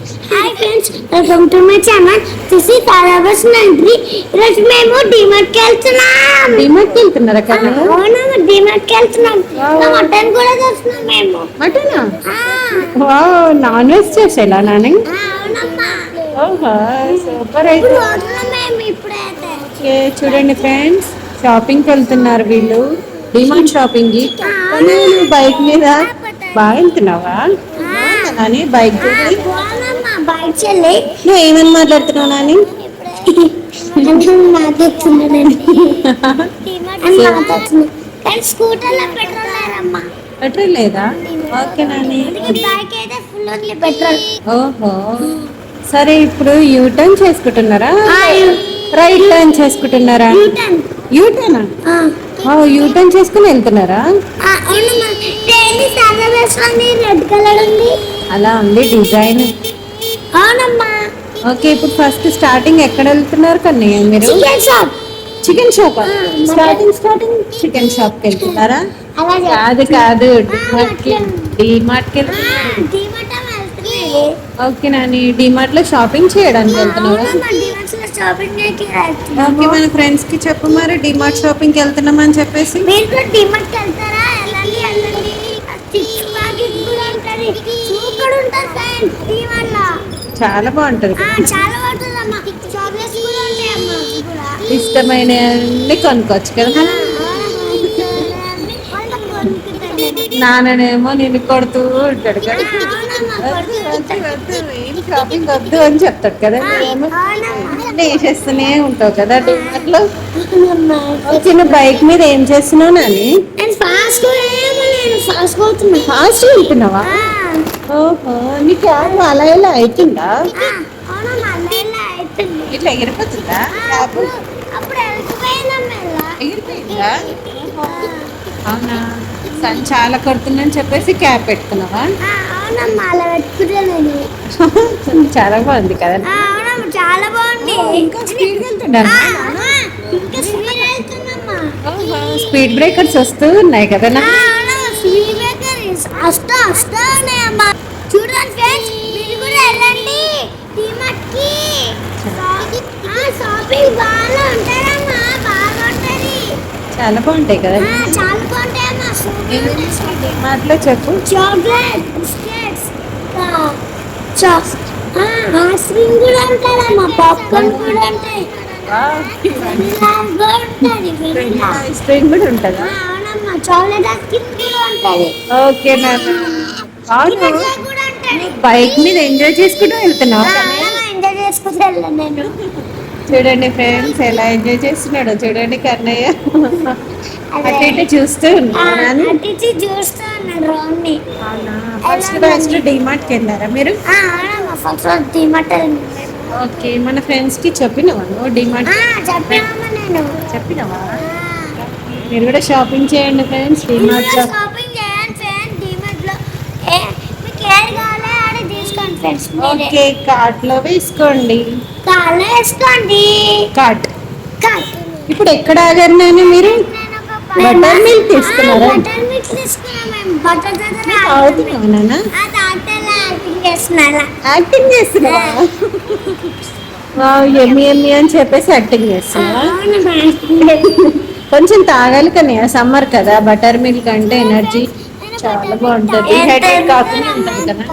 Hi friends, welcome to my channel. This is తారాబస్ నంద్రి. ఈరోజు మేము డిమార్ట్కి వెళ్తున్నాం. డిమార్ట్కి వెళ్తున్నారా కదా? అవును, డిమార్ట్కి వెళ్తున్నాం. మటన్ కూడా తెస్తున్నాం మేము. మటనా? వావ్, నాన్ వెజ్ చేసేలా నాని? అవునమ్మా. ఓహో, సూపర్. అయితే మేము ఇప్పుడైతే ఓకే, చూడండి ఫ్రెండ్స్, షాపింగ్కి వెళ్తున్నారు వీళ్ళు. డిమార్ట్ షాపింగ్ కి. కానీ నువ్వు బైక్ మీద బాగా వెళ్తున్నావా నాని? బైక్ బైక్ చెల్లి నువ్వు ఏమని మాట్లాడుతున్నావు నాని? స్కూటర్లో పెట్రోల్ లేదమ్మా. పెట్రోల్ లేదా? ఓకే నాని. బైక్ అయితే ఫుల్ ఓన్లీ పెట్రోల్. ఓహో, సరే. ఇప్పుడు యూటర్న్ చేసుకుంటున్నారా, రైట్ టర్న్ చేసుకుంటున్నారా? యూటర్న్ యూటర్న్ చేసుకుని వెళ్తున్నారా? రెడ్ కలర్ ఉంది. అలా ఉంది డిజైన్. అవునమ్మా. ఓకే, ఇప్పుడు ఫస్ట్ స్టార్టింగ్ ఎక్కడ వెళ్తున్నారు కన్నయ్య మీరు? Chicken shop. Starting chicken shop కి వెళ్తున్నారా? కాదు, డిమార్ట్ కి. ఓకే నాని, డిమార్ట్ లో షాపింగ్ చేయడానికి వెళ్తున్నారా? ఓకే, మన ఫ్రెండ్స్ కి చెప్పు మరి, డిమార్ట్ షాపింగ్ కి వెళ్తున్నాం అని చెప్పేసి. చాలా బాగుంటది. ఇష్టమైన అన్ని కొనుక్కోవచ్చు కదా. నాన్ననేమో నేను కొడుతూ ఉంటాడు కదా. వద్దు, ఏం షాపింగ్ వద్దు అని చెప్తాడు కదా. వేసేస్తూనే ఉంటావు కదా డిమార్ట్ లో. చిన్న బైక్ మీద ఏం చేస్తున్నావు నాని? ఫాస్ట్ వెళ్తున్నావా? ఓహో, నీ క్యాబ్ అలా ఇలా అవుతుందా? ఇట్లా ఎగిరిపోతుందా క్యాబ్? ఎగిరిపోయిందా? అవునా, సన్ చాలా కొడుతుందని చెప్పేసి క్యాబ్ పెట్టుకున్నావా? చాలా బాగుంది కదా. చాలా బాగుంది. ఇంకా స్పీడ్ వెళ్తున్నా. స్పీడ్ బ్రేకర్స్ వస్తూ ఉన్నాయి కదా. చూడండి ఫ్రెండ్స్, మీరు కూడా వెళ్ళండి డిమార్ట్కి. షాపింగ్ బాగా ఉంటారమ్మా, బాగా ఉంటుంది. చాలా బాగుంటాయి కదా. చాలా బాగుంటాయమ్మా. డిమార్ట్ లో చెప్పు. చాక్లెట్ బిస్కెట్స్, ఐస్ క్రీమ్ కూడా ఉంటారమ్మా, పాప్కార్న్ కూడా ఉంటాయి. ఐస్ క్రీమ్ కూడా ఉంటుందా? అవునమ్మా, చాక్లెట్ ఐస్ క్రీమ్ కూడా ఉంటుంది. ఓకే నాన్న. బైక్ మీద ఎంజాయ్ చేసుకుంటూ వెళ్తున్నావు. ఎంజాయ్ చేసుకుంటూ వెళ్ళాను నేను. చూడండి ఫ్రెండ్స్, ఎలా ఎంజాయ్ చేస్తున్నాడో చూడండి కన్నయ్య. అటు ఇటు చూస్తూ ఉన్నాను. ఫస్ట్ డిమార్ట్ కి వెళ్ళారా మీరు? ఓకే, మన ఫ్రెండ్స్ కి చెప్పినవా నువ్వు డిమార్ట్? చెప్పినవా? మీరు కూడా షాపింగ్ చేయండి ఫ్రెండ్స్ డిమార్ట్ లో. ఓకే, కార్ట్ లో వేసుకోండి. కార్ట్. ఇప్పుడు ఎక్కడ ఆగారు నాని మీరు? బటర్ మిల్క్ తీసుకున్నారా? అవుతున్నావా నాన్న? యాక్టింగ్ చేస్తున్నావా? ఎమ్మి ఎమ్మి అని చెప్పేసి యాక్టింగ్ చేస్తున్నావా? కొంచెం తాగాలి కానీ, సమ్మర్ కదా. బటర్ మిల్క్ అంటే ఎనర్జీ చాలా బాగుంటుంది. డిహైడ్రేట్ కాకుండా ఉంటుంది కదా.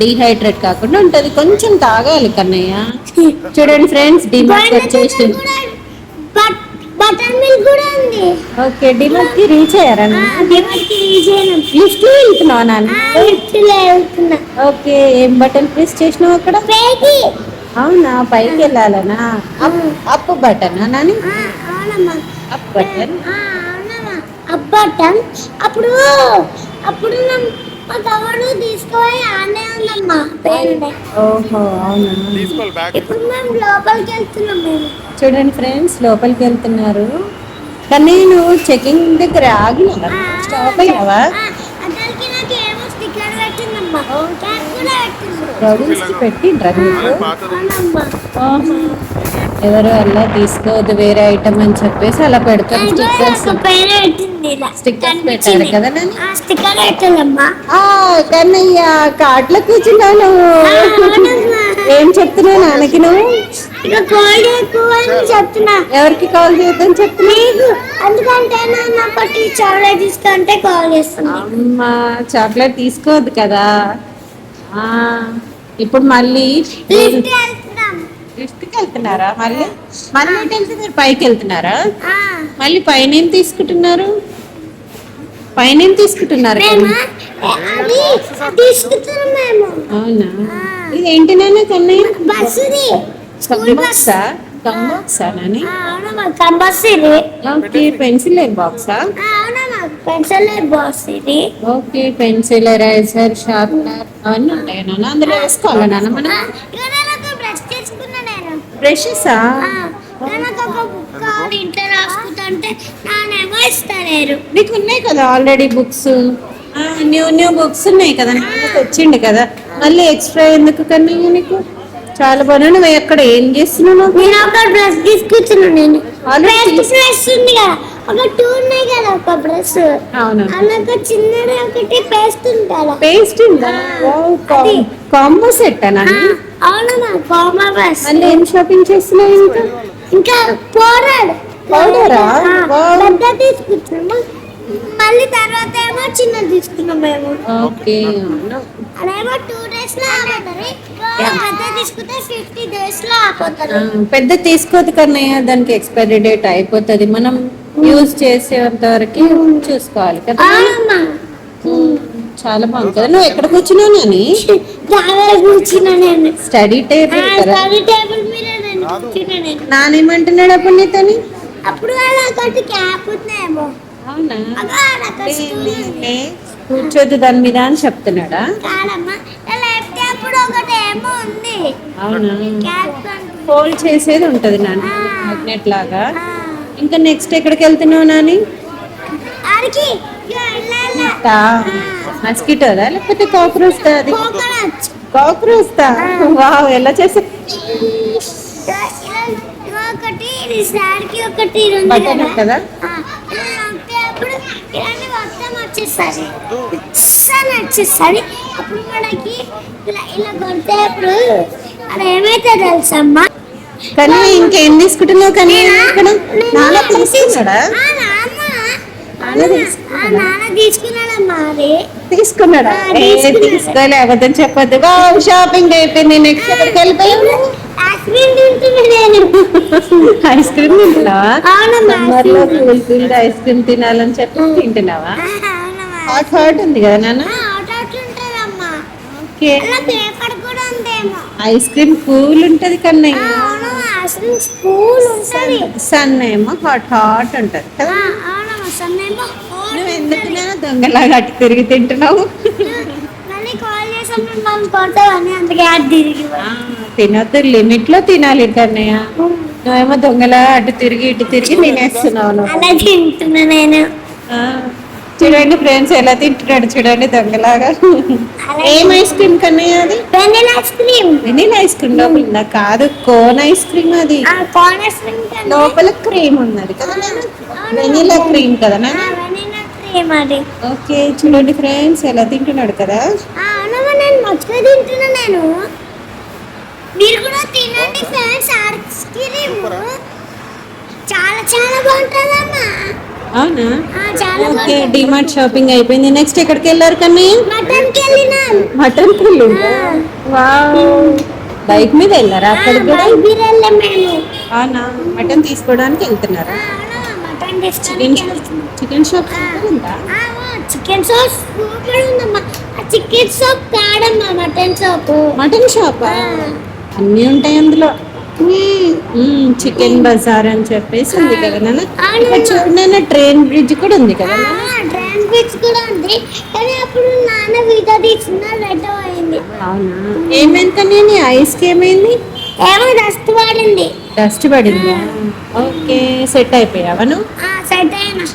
డిహైడ్రేట్ కాకుండా ఉంటది. కొంచెం తాగాలి కన్నయ్య. చూడండి ఫ్రెండ్స్, డిమార్ట్ వచ్చేసి. బటర్ మిల్క్ కూడా ఉంది. ఓకే, డిమార్ట్ కి రీచ్ అయ్యారా? లిఫ్ట్ లో వెళ్తున్నావా నాన్న? ఓకే, ఏం బటన్ ప్రెస్ చేసినావు అక్కడ? అవునా, పైకి వెళ్ళాలనా? అప్ బటనా నాని? Up button. అప్పుడు మా తమ్ముడు తీసుకుపోయి ఆనే ఉందమ్మా. ఓహో, అవునా. ఇప్పుడు మేము లోపలికి వెళ్తున్నాం. చూడండి ఫ్రెండ్స్, లోపలికి వెళ్తున్నారు. కానీ నువ్వు చెకింగ్ దగ్గర ఆగినావా? స్టాప్ అయ్యావా? పెట్టిండ్రా నీకు? ఎవరు అలా తీసుకోవద్దు వేరే ఐటమ్ అని చెప్పేసి అలా పెడతారు స్టిక్కర్స్. ఒక పేరు పెట్టింది ఇలా. స్టిక్కర్స్ పెట్టారు కదా నాని. ఆ స్టిక్కర్ పెట్టాలమ్మా. కన్నయ్య కార్ట్లో కూర్చున్నాను. అవునమ్మా. ఏం చెప్తున్నావు నాన్నకి నువ్వు? ఇక కోల్డ్ ఎక్కువ అని చెప్తున్నా. ఎవరికి కాల్ చేద్దాం చెప్తున్నా? నీకు ఎందుకంటే నాన్న ఒకటి చాక్లెట్ తీసుకుంటే కాల్ చేస్తున్నా. అమ్మా చాక్లెట్ తీసుకోవద్దు కదా. ఆ ఇప్పుడు మళ్ళీ లిఫ్ట్ వెళ్తున్నాం. లిఫ్ట్కి వెళ్తున్నారా? మళ్ళీ మళ్ళీ ఎటు వెళ్తున్నారు? పైకి వెళ్తున్నారా? ఆ, మళ్ళీ పైన ఏం తీసుకుంటున్నారు? పైన ఏం తీసుకుంటున్నారు? మేము అది తీసుకుంటున్నాం మేము. అవునా? ఇదేంటి నాన్న కన్నయ్య? బస్సుది స్కూల్ బస్. కంబాక్సా? కంబాక్సా నాని? అవునమ్మా కంపల్సరీ. ఓకే పెన్సిల్ బాక్సా? అవునమ్మా పెన్సిల్ బాక్స్ ఇది. ఓకే పెన్సిల్ ఎరేజర్ షార్ప్నర్ అవన్నీ ఉంటాయి నాన్న. అందులో వేసుకోవాలా నాన్న మనం? ఇక నేను ఒక బ్రష్ తీసుకున్నా నేను. బ్రషెసా? నేను ఒక బుక్ ఇంట్లో రాసుకుంటుంటే నానేమో ఇస్తాను. నీకు ఉన్నాయి కదా ఆల్రెడీ బుక్స్. న్యూ బుక్స్ ఉన్నాయి కదా నాన్న తెచ్చిండు కదా. మళ్ళీ ఎక్స్ట్రా ఎందుకు కన్నయ్య నీకు? చాలా బాగా. నువ్వు ఎక్కడ ఏం చేస్తున్నావు? నేను ఒక బ్రష్ తీసుకొచ్చాను. నేను Already బ్రష్ ఉంది కదా, ఒక టూ ఉన్నాయి కదా, ఒక బ్రష్ అవునా? అలాగ చిన్నది ఒకటి పేస్ట్ ఉంటుందా? పేస్ట్ ఉందా? అది. కాంబో సెట్ అన్న. అవునమ్మా కామా బ్రష్. మళ్ళీ ఏం షాపింగ్ చేస్తున్నావు ఇంకా? ఇంకా పౌడర్. పౌడరా? పెద్ద తీసుకుంటున్నాము. మళ్ళీ తర్వాత ఏమో చిన్నది తీసుకున్నాం మేము. ఓకే అదేమో 2 days లో ఆపోతుంది. పెద్ద తీసుకుంటే 50 days లో ఆపోతుంది. పెద్ద తీసుకోవద్దు కన్నయ్య, దానికి ఎక్స్పైరీ డేట్ అయిపోతుంది. మనం యూజ్ చేసేంత వరకు చూసుకోవాలి కదా. అవునమ్మా. చాలా బాగుంది కదా. నువ్వు ఎక్కడ కూర్చున్నావు నాని? దావే కూర్చున్నా నేను. స్టడీ టేబుల్ కదా. స్టడీ టేబుల్ మీద నేను కూర్చున్నా నేను. నానేమంటున్నాడు అప్పుడు నీతోని? అప్పుడు అలా ఒకటి క్యాప్ ఉందేమో. అవునా? అదో అక్కడ స్టూల్ ఉంది. కూర్చోద్దు దాని మీద అని చెప్తున్నాడా? కాదమ్మా లెఫ్ట్ అప్పుడు ఒకటి ఏమో ఉంది. అవునా? క్యాప్ ఫోల్డ్ చేసేది ఉంటది నాని మ్యాగ్నెట్ లాగా. ఆ. ఇంకా నెక్స్ట్ ఎక్కడికి వెళ్తున్నావు నాని? ఆడికి మస్కిటోదా లేకపోతే కాక్రోచ్ దా? అది కోకోనట్. కాక్రోచ్ దా? వావ్ ఎలా చేసా? ఒకటి ఇది సార్కి ఒకటి ఇది ఉంది బటన్ కదా. కదా. ఇలా నొక్కితే అప్పుడు ఇలాంటి మొత్తం వచ్చేస్తుంది. వచ్చేస్తుంది. అప్పుడు మనకి ఇలా ఇలా కొడితే అప్పుడు అది ఏమైతే తెలుసమ్మా? కానీ ఇంకేం తీసుకుంటున్నావు కానీ ఇక్కడ నాన్న తీసుకున్నాడా? నాన్న తీసుకున్నాడమ్మా. అది తీసుకున్నాడా? తీసుకోలే అబద్ధం చెప్పొద్దు. వావ్ షాపింగ్ అయిపోయింది. నెక్స్ట్ ఎక్కడికి వెళ్ళిపోయావు? ఐస్ క్రీమ్ తింటున్నా నేను. ఐస్ క్రీమ్ తింటున్నావా? అవునమ్మా. సమ్మర్ లో కూల్ ఐస్ క్రీమ్ తినాలని చెప్పి తింటున్నావా? అవునమ్మా. హాట్ ఉంది కదా నాన్న. ఉంటుందమ్మా. ఓకే అలా పేపర్ కూడా ఉందేమో. ఐస్ క్రీమ్ కూల్ ఉంటది కన్నయ్య. అవునమ్మా ఐస్ క్రీమ్ స్కూల్ ఉంటుంది. సన్ ఏమో హాట్ ఉంటది కదా. అవునమ్మా సన్నేమో నువ్వు ఎందుకు దొంగలాగా అటు తిరిగి తింటున్నావు? మళ్ళీ కాల్ చేసాం మనం కొడతామని అందుకే అటు తిరిగి. తినొద్దు, లిమిట్ లో తినాలి కన్నయ్య. నువ్వేమో దొంగలా అటు తిరిగి ఇటు తిరిగి తినేస్తున్నావు నువ్వు. అలా తింటున్నా నేను. ఆ, చూడండి ఫ్రెండ్స్ ఎలా తింటున్నాడు చూడండి దొంగలాగా. ఏం ఐస్ క్రీమ్ కన్నయ్య అది? Vanilla ice cream. Vanilla ice cream లోపల ఉందా? కాదు కోన్ ఐస్ క్రీమ్ అది. కార్న్ ఐస్ క్రీమ్ లోపల క్రీమ్ ఉన్నది కదా నాన్న. వెనీలా క్రీమ్ కదా నాన్న. వెనిలా క్రీమ్ అది. ఓకే చూడండి ఫ్రెండ్స్ ఎలా తింటున్నాడు కదా. అవునమ్మా నేను మంచిగా తింటున్నా నేను. మీరు కూడా తినండి ఫ్రెండ్స్. ఐస్ క్రీమ్ చాలా చాలా బాగుంటుందమ్మా. అవునా? చాలా ఓకే డిమార్ట్ షాపింగ్ అయిపోయింది. నెక్స్ట్ ఎక్కడికి వెళ్ళారు కన్నీ? మటన్ కి వెళ్ళినాం. మటన్ కి వెళ్ళిందా? వావ్ బైక్ మీద వెళ్ళారా అక్కడికి కూడా? బైక్ మీద వెళ్ళాం మేము. అవునా? మటన్ తీసుకోవడానికి వెళ్తున్నారా? మటన్ చికెన్ షాప్ ఉందా? చికెన్ షాప్ సూపర్ ఉందమ్మా. ఆ చికెన్ షాప్ కాడమ్మా మటన్ షాప్. మటన్ షాపా? అన్నీ ఉంటాయి అందులో. చికెన్ బజార్ అని చెప్పేసి ఉంది కదా నాన్న. ఇక్కడ చూడండి ట్రైన్ బ్రిడ్జ్ కూడా ఉంది కదా. ట్రైన్ బ్రిడ్జ్ కూడా ఉంది కానీ అప్పుడు నాన్న వీడియో తీసిన రెడ్ అయింది. అవునా? ఏమైంది కానీ ఐస్ కి ఏమైంది? ఏమో డస్ట్ పడింది. డస్ట్ పడిందా? ఓకే సెట్ అయిపోయావా నువ్వు? సెట్ అయినా.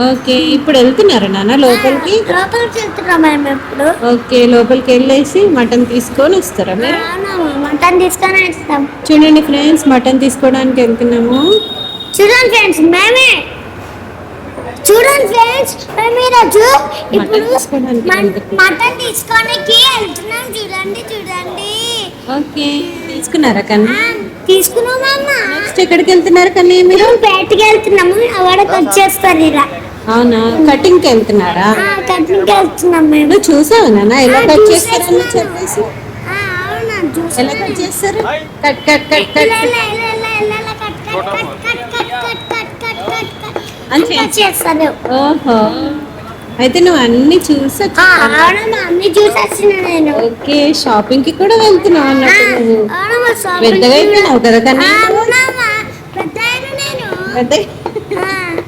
ఓకే ఇప్పుడు వెళ్తున్నారా నాన్న లోపలికి? లోపలికి వెళ్తున్నాం మేము ఇప్పుడు. ఓకే లోపలికి వెళ్ళేసి మటన్ తీసుకొని వస్తారా మీరు? అవును, మటన్ తీసుకొని వస్తాం. చూడండి ఫ్రెండ్స్ మటన్ తీసుకోవడానికి వెళ్తున్నాము. చూడండి ఫ్రెండ్స్ మేమే చూడండి ఫ్రెండ్స్ మేము ఈరోజు ఇప్పుడు తీసుకోవడానికి వెళ్తున్నాం. మటన్ తీసుకోనికి వెళ్తున్నాం. చూడండి చూడండి. ఓకే తీసుకున్నారా కన్నా? తీసుకున్నామమ్మా. నెక్స్ట్ ఎక్కడికి వెళ్తున్నారు కన్నా మీరు? మేము బయటికి వెళ్తున్నాము. అవాడకి వచ్చేస్తారు ఇలా. అవునా కటింగ్కి వెళ్తున్నారా? కటింగ్కి వెళ్తున్నాం మేము. నువ్వు చూసావు నాన్న ఎలా కట్ చూసేసాను. చేస్తారని చెప్పేసి? అవునా ఎలా కట్ చేస్తారు? కట్ కట్ కట్ కట్ అని చేస్తాను. ఓహో అయితే నువ్వు అన్ని చూసి అవునమ్మా, అన్ని చూసేస్తున్నా నేను. ఓకే షాపింగ్ కి కూడా వెళ్తున్నావు అన్నట్టు నువ్వు అవునమ్మా, shopping పెద్దగా అయిపోయినావు కదా కన్నా? అవునమ్మా, పెద్దయినా నేను. పెద్ద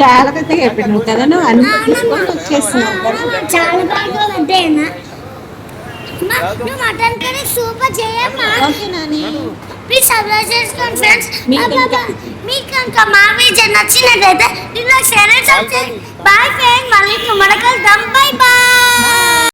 చాలా పెద్దగా అయిపోయినావు కదా నువ్వు అన్ని తీసుకొని వచ్చేస్తున్నావు కదా? చాలా బాగా పెద్దయినా. నువ్వు మటన్ కర్రీ సూపర్ చేయమ్మా. ఓకే నాని ప్లీజ్ సబ్స్క్రైబ్ చేసుకోండి ఫ్రెండ్స్. మీకు మీకు కనుక మా వీడియో నచ్చినట్లయితే ఇలా షేర్ చేయండి. బాయ్ ఫ్రెండ్స్, మళ్ళీ మరొక కలుద్దాం. Bye bye.